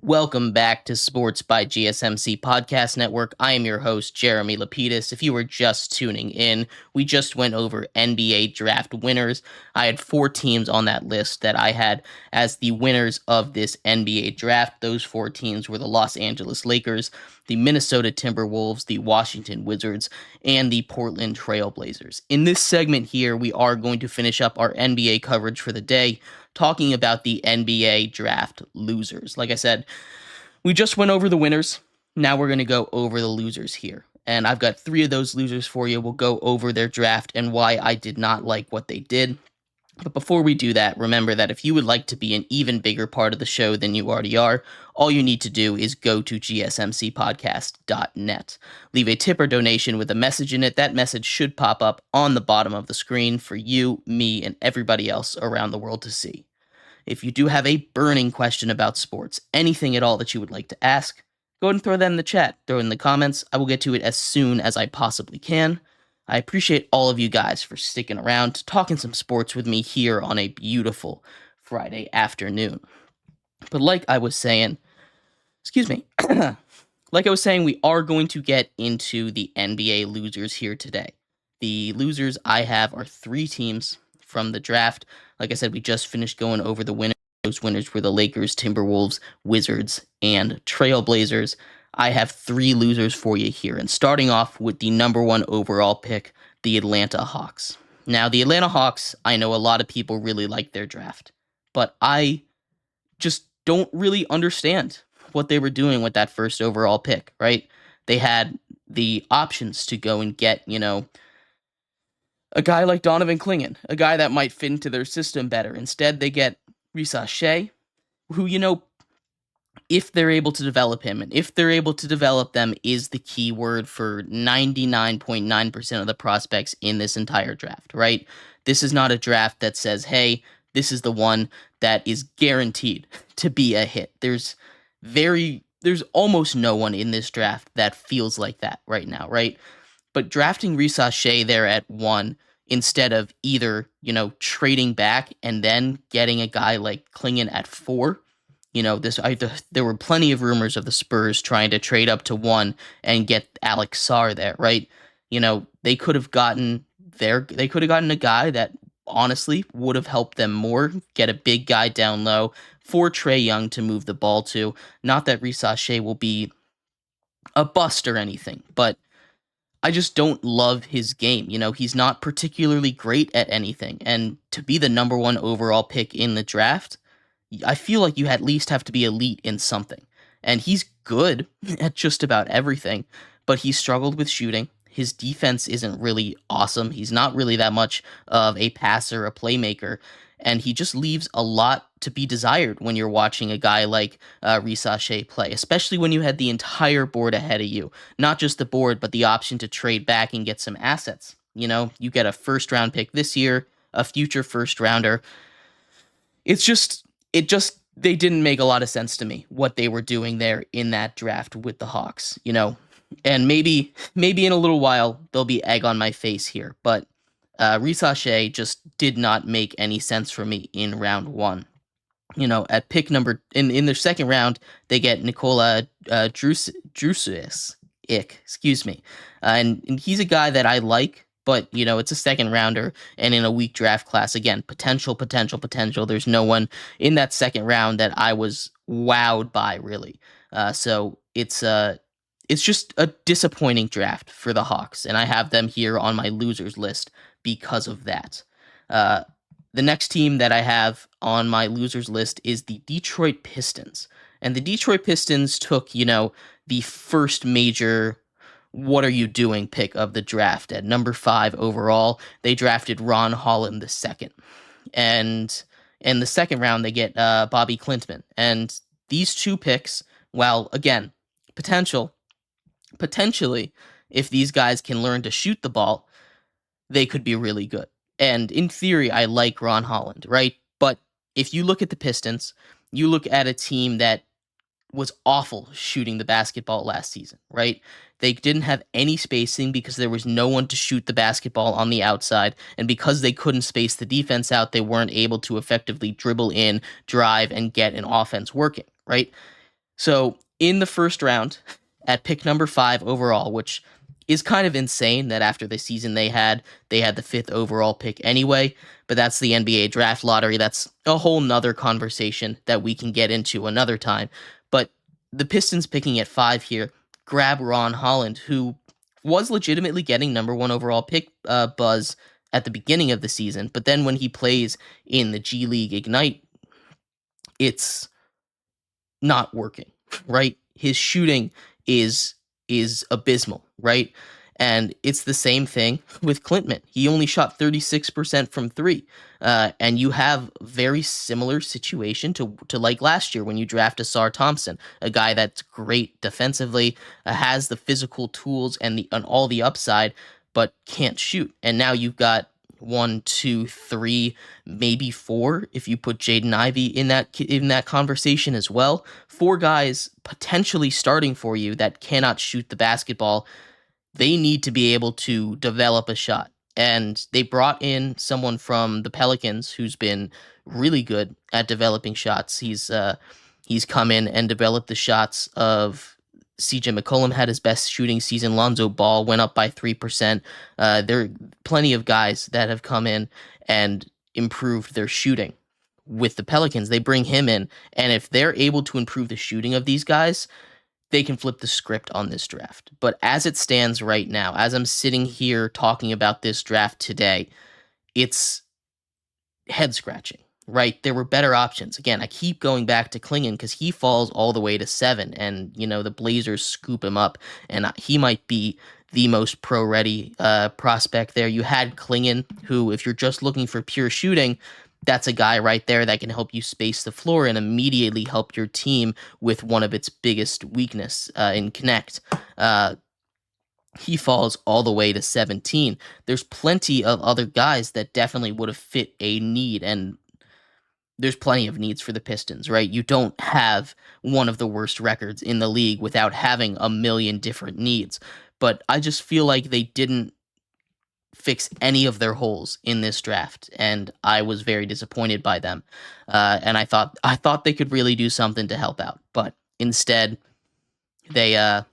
Welcome back to Sports by GSMC Podcast Network. I am your host, Jeremy Lapidus. If you were just tuning in, we just went over NBA draft winners. I had 4 teams on that list that I had as the winners of this NBA draft. Those 4 teams were the Los Angeles Lakers, the Minnesota Timberwolves, the Washington Wizards, and the Portland Trail Blazers. In this segment here, we are going to finish up our NBA coverage for the day, talking about the NBA draft losers. Like I said, we just went over the winners. Now we're going to go over the losers here. And I've got 3 of those losers for you. We'll go over their draft and why I did not like what they did. But before we do that, remember that if you would like to be an even bigger part of the show than you already are, all you need to do is go to gsmcpodcast.net. Leave a tip or donation with a message in it. That message should pop up on the bottom of the screen for you, me, and everybody else around the world to see. If you do have a burning question about sports, anything at all that you would like to ask, go ahead and throw that in the chat. Throw it in the comments. I will get to it as soon as I possibly can. I appreciate all of you guys for sticking around, talking some sports with me here on a beautiful Friday afternoon. But like I was saying, we are going to get into the NBA losers here today. The losers I have are 3 teams from the draft. Like I said, we just finished going over the winners. Those winners were the Lakers, Timberwolves, Wizards, and Trailblazers. I have 3 losers for you here, and starting off with the number 1 overall pick, the Atlanta Hawks. Now, the Atlanta Hawks, I know a lot of people really like their draft, but I just don't really understand what they were doing with that first overall pick, right? They had the options to go and get, a guy like Donovan Clingan, a guy that might fit into their system better. Instead, they get Risa Shea, who, if they're able to develop him, and if they're able to develop them is the key word for 99.9% of the prospects in this entire draft, right? This is not a draft that says, hey, this is the one that is guaranteed to be a hit. There's almost no one in this draft that feels like that right now, right? But drafting Risa Shea there at 1 instead of either, trading back and then getting a guy like Clingan at 4, there were plenty of rumors of the Spurs trying to trade up to 1 and get Alex Sarr there, right? They could have gotten a guy that honestly would have helped them more, get a big guy down low for Trae Young to move the ball to. Not that Risa Shea will be a bust or anything, but I just don't love his game. He's not particularly great at anything. And to be the number 1 overall pick in the draft, I feel like you at least have to be elite in something. And he's good at just about everything, but he struggled with shooting. His defense isn't really awesome. He's not really that much of a passer, a playmaker. And he just leaves a lot to be desired when you're watching a guy like Risa Shea play, especially when you had the entire board ahead of you. Not just the board, but the option to trade back and get some assets. You get a first-round pick this year, a future first-rounder. They didn't make a lot of sense to me, what they were doing there in that draft with the Hawks, And maybe in a little while, there'll be egg on my face here, but Risa Shea just did not make any sense for me in round 1. At pick number in their second round, they get Nikola Drusius, and he's a guy that I like, but it's a second rounder and in a weak draft class. Again, potential. There's no one in that second round that I was wowed by really. So it's just a disappointing draft for the Hawks, and I have them here on my losers list because of that. The next team that I have on my losers list is the Detroit Pistons. And the Detroit Pistons took, the first major what are you doing pick of the draft at number 5 overall. They drafted Ron Holland II. And in the second round, they get Bobby Klintman. And these 2 picks, well, again, potentially, if these guys can learn to shoot the ball, they could be really good. And in theory, I like Ron Holland, right? But if you look at the Pistons, you look at a team that was awful shooting the basketball last season, right? They didn't have any spacing because there was no one to shoot the basketball on the outside. And because they couldn't space the defense out, they weren't able to effectively dribble in, drive, and get an offense working, right? So in the first round, at pick number 5 overall, which is kind of insane that after the season they had the 5th overall pick anyway, but that's the NBA draft lottery. That's a whole nother conversation that we can get into another time. But the Pistons picking at 5 here grab Ron Holland, who was legitimately getting number 1 overall pick buzz at the beginning of the season, but then when he plays in the G League Ignite, it's not working, right? His shooting is abysmal, right? And it's the same thing with Clintman. He only shot 36% from 3. And you have very similar situation to like last year when you draft Asar Thompson, a guy that's great defensively, has the physical tools and all the upside, but can't shoot. And now you've got 1, 2, 3, maybe 4 if you put Jaden Ivey in that conversation as well. 4 guys potentially starting for you that cannot shoot the basketball. They need to be able to develop a shot. And they brought in someone from the Pelicans who's been really good at developing shots. He's come in and developed the shots of CJ McCollum had his best shooting season. Lonzo Ball went up by 3%. There are plenty of guys that have come in and improved their shooting with the Pelicans. They bring him in, and if they're able to improve the shooting of these guys, they can flip the script on this draft. But as it stands right now, as I'm sitting here talking about this draft today, it's head scratching, right? There were better options. Again, I keep going back to Klingon because he falls all the way to 7, and the Blazers scoop him up, and he might be the most pro-ready prospect there. You had Klingon, who, if you're just looking for pure shooting, that's a guy right there that can help you space the floor and immediately help your team with one of its biggest weakness in connect. He falls all the way to 17. There's plenty of other guys that definitely would have fit a need, and there's plenty of needs for the Pistons, right? You don't have one of the worst records in the league without having a million different needs. But I just feel like they didn't fix any of their holes in this draft, and I was very disappointed by them. And I thought they could really do something to help out, but instead they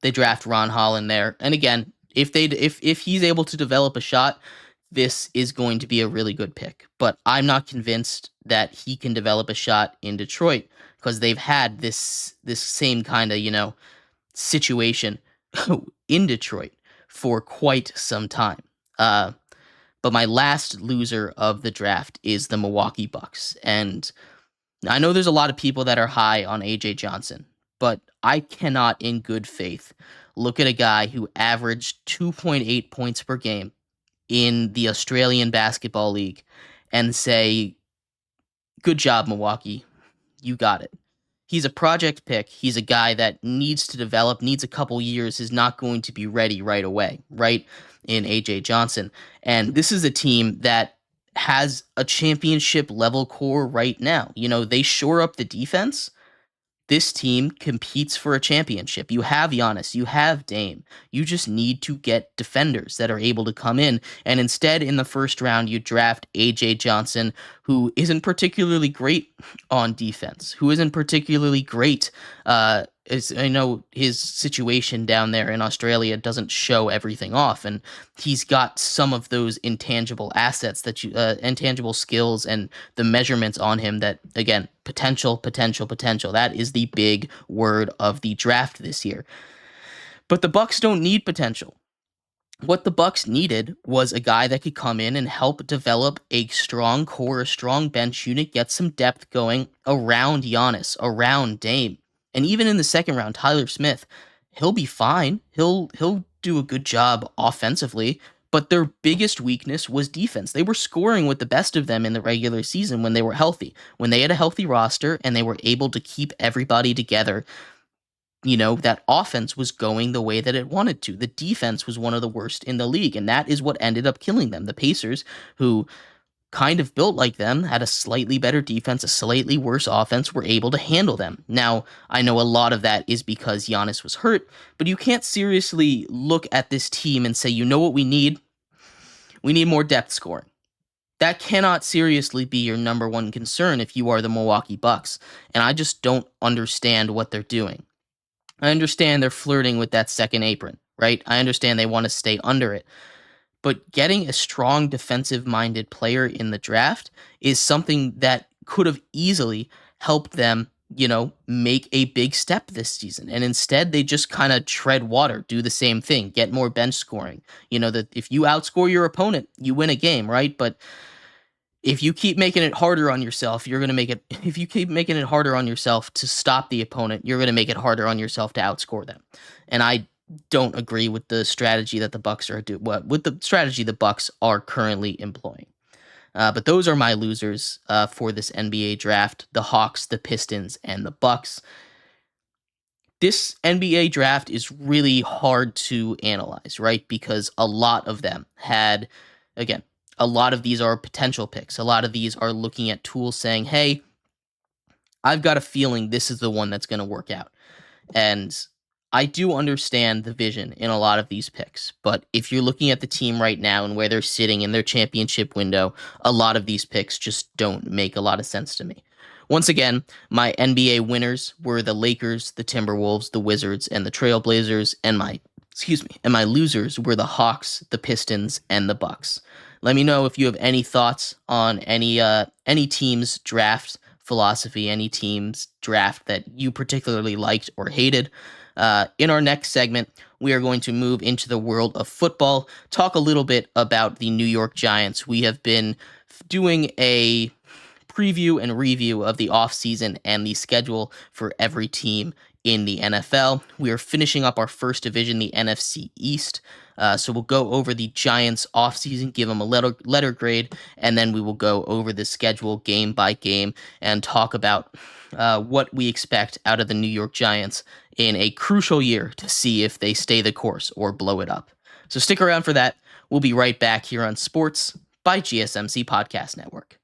draft Ron Holland there. And again, if he's able to develop a shot, this is going to be a really good pick. But I'm not convinced that he can develop a shot in Detroit because they've had this same kind of situation in Detroit for quite some time. But my last loser of the draft is the Milwaukee Bucks. And I know there's a lot of people that are high on AJ Johnson, but I cannot in good faith look at a guy who averaged 2.8 points per game in the Australian Basketball League and say, good job, Milwaukee. You got it. He's a project pick. He's a guy that needs to develop, needs a couple years, is not going to be ready right away, right? In AJ Johnson. And this is a team that has a championship level core right now. They shore up the defense. This team competes for a championship. You have Giannis, you have Dame. You just need to get defenders that are able to come in. And instead, in the first round, you draft AJ Johnson, who isn't particularly great on defense, who isn't particularly great. I know his situation down there in Australia doesn't show everything off, and he's got some of those intangible assets intangible skills and the measurements on him that, again, potential. That is the big word of the draft this year. But the Bucks don't need potential. What the Bucks needed was a guy that could come in and help develop a strong core, a strong bench unit, get some depth going around Giannis, around Dame. And even in the second round, Tyler Smith, he'll be fine. He'll do a good job offensively, but their biggest weakness was defense. They were scoring with the best of them in the regular season when they were healthy, when they had a healthy roster and they were able to keep everybody together. That offense was going the way that it wanted to. The defense was one of the worst in the league, and that is what ended up killing them. The Pacers, who kind of built like them, had a slightly better defense, a slightly worse offense, were able to handle them. Now, I know a lot of that is because Giannis was hurt, but you can't seriously look at this team and say, what we need? We need more depth scoring. that cannot seriously be your number one concern if you are the Milwaukee Bucks. And I just don't understand what they're doing. I understand they're flirting with that second apron, right? I understand they want to stay under it. But getting a strong defensive minded player in the draft is something that could have easily helped them, make a big step this season. And instead, they just kind of tread water, do the same thing, get more bench scoring. That if you outscore your opponent, you win a game, right? But if you keep making it harder on yourself, you're going to make it, if you keep making it harder on yourself to stop the opponent, you're going to make it harder on yourself to outscore them. And I don't agree with the strategy that the Bucks are with the strategy the Bucks are currently employing. But those are my losers for this NBA draft: the Hawks, the Pistons, and the Bucks. This NBA draft is really hard to analyze, right? Because a lot of them had, again, a lot of these are potential picks. A lot of these are looking at tools saying, hey, I've got a feeling this is the one that's going to work out. And I do understand the vision in a lot of these picks, but if you're looking at the team right now and where they're sitting in their championship window, a lot of these picks just don't make a lot of sense to me. Once again, my NBA winners were the Lakers, the Timberwolves, the Wizards, and the Trailblazers, and my losers were the Hawks, the Pistons, and the Bucks. Let me know if you have any thoughts on any team's draft philosophy, any team's draft that you particularly liked or hated. In our next segment, we are going to move into the world of football, talk a little bit about the New York Giants. We have been doing a preview and review of the offseason and the schedule for every team in the NFL. We are finishing up our first division, the NFC East. So we'll go over the Giants offseason, give them a letter grade, and then we will go over the schedule game by game and talk about what we expect out of the New York Giants in a crucial year to see if they stay the course or blow it up. So stick around for that. We'll be right back here on Sports by GSMC Podcast Network.